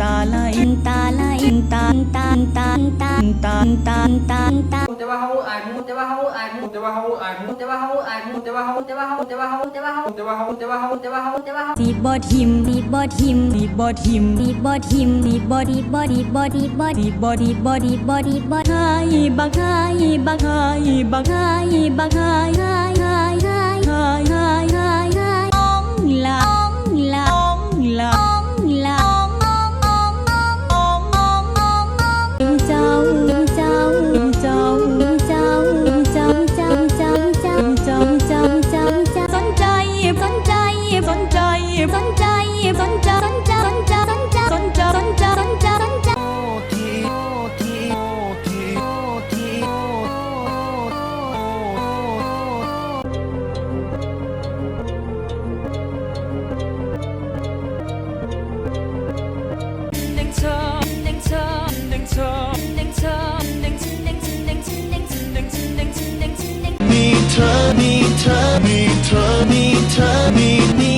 ตาไหลตาไหลตาตาตาตาตาตาตาตาแต่ว่าเขาอายมูแต่ว่าเขาอายมูแต่ว่าเขาอายมูแต่ว่าเขาอายมูแต่ว่าเขาแต่ว่าเขาแต่ว่าเขาแต่ว่าเขาแต่ว่าเขาแต่ว่าเขาแต่ว่าเขาแต่ว่าเขาสีบอทิมสีบอทิมสีบอทิมสีบอทิมสีบอดีบอดีบอดีบอดีบอดีบอดีบอดีบอดีบักไฮบักไฮบักไฮบักไฮไฮไฮไฮไฮไฮไฮไฮองลาองลาองลาองลาององององององเจ้าเจ้าเจ้าเจ้าเจ้าเจ้าเจ้าเจ้าเจ้าเจ้าเจ้าเจ้าสนใจสนใจสนใจสนใจสนใจสนใจสนใจสนใจสนใจสนใจสนใจสนใจมีเธอมีเธอมีเธอมีเธอมี